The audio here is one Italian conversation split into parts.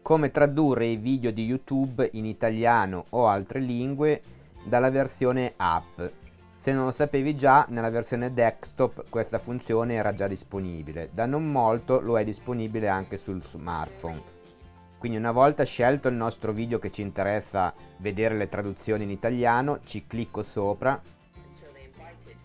come tradurre i video di YouTube in italiano o altre lingue dalla versione app. Se non lo sapevi già, nella versione desktop questa funzione era già disponibile, da non molto lo è disponibile anche sul smartphone. Quindi una volta scelto il nostro video che ci interessa vedere le traduzioni in italiano, ci clicco sopra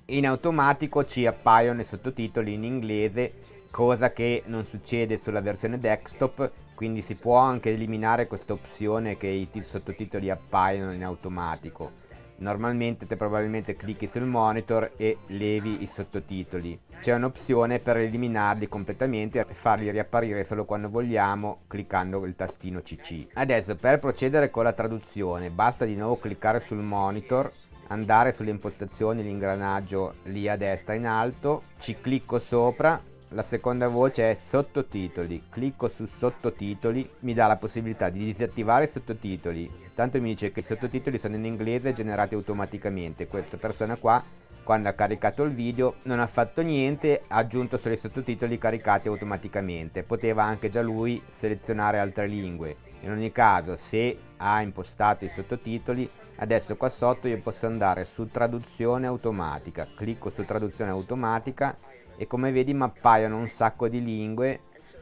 e in automatico ci appaiono i sottotitoli in inglese, cosa che non succede sulla versione desktop, quindi si può anche eliminare questa opzione che i sottotitoli appaiono in automatico. Normalmente te probabilmente clicchi sul monitor e levi i sottotitoli. C'è un'opzione per eliminarli completamente e farli riapparire solo quando vogliamo cliccando il tastino CC. Adesso per procedere con la traduzione basta di nuovo cliccare sul monitor, andare sulle impostazioni, l'ingranaggio lì a destra in alto, ci clicco sopra. La seconda voce è sottotitoli, clicco su sottotitoli, mi dà la possibilità di disattivare i sottotitoli, tanto mi dice che i sottotitoli sono in inglese generati automaticamente. Questa persona qua, quando ha caricato il video, non ha fatto niente, ha aggiunto solo i sottotitoli caricati automaticamente. Poteva anche già lui selezionare altre lingue. In ogni caso, se ha impostato i sottotitoli, adesso qua sotto io posso andare su traduzione automatica, clicco su traduzione automatica e come vedi mi appaiono un sacco di lingue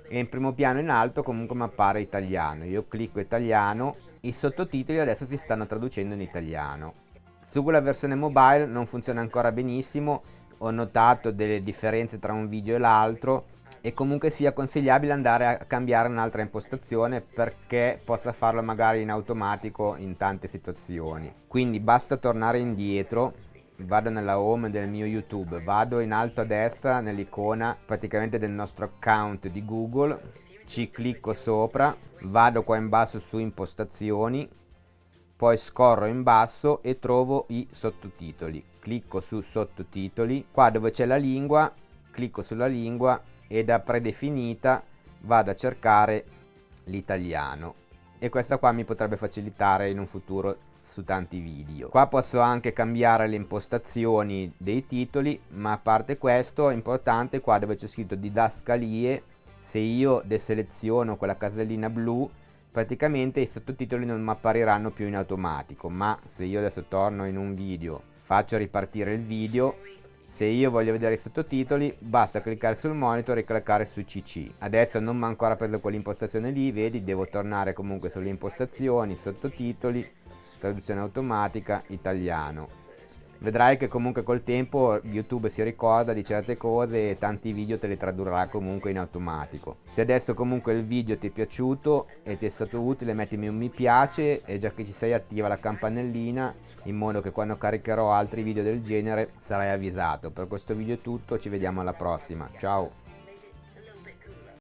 e in primo piano in alto comunque mi appare italiano. Io clicco italiano, i sottotitoli adesso si stanno traducendo in italiano. Sulla versione mobile non funziona ancora benissimo, ho notato delle differenze tra un video e l'altro e comunque sia consigliabile andare a cambiare un'altra impostazione perché possa farlo magari in automatico in tante situazioni. Quindi basta tornare indietro, vado nella home del mio YouTube, vado in alto a destra nell'icona praticamente del nostro account di Google, ci clicco sopra, vado qua in basso su impostazioni, poi scorro in basso e trovo i sottotitoli, clicco su sottotitoli, qua dove c'è la lingua clicco sulla lingua e da predefinita vado a cercare l'italiano e questa qua mi potrebbe facilitare in un futuro su tanti video. Qua posso anche cambiare le impostazioni dei titoli, ma a parte questo è importante qua dove c'è scritto didascalie, se io deseleziono quella casellina blu praticamente i sottotitoli non mi appariranno più in automatico, ma se io adesso torno in un video, faccio ripartire il video, se io voglio vedere i sottotitoli basta cliccare sul monitor e cliccare su CC. Adesso non mi ha ancora preso quell'impostazione lì, vedi, devo tornare comunque sulle impostazioni, sottotitoli, traduzione automatica, italiano. Vedrai che comunque col tempo YouTube si ricorda di certe cose e tanti video te li tradurrà comunque in automatico. Se adesso comunque il video ti è piaciuto e ti è stato utile, mettimi un mi piace e già che ci sei attiva la campanellina in modo che quando caricherò altri video del genere sarai avvisato. Per questo video è tutto, ci vediamo alla prossima, ciao!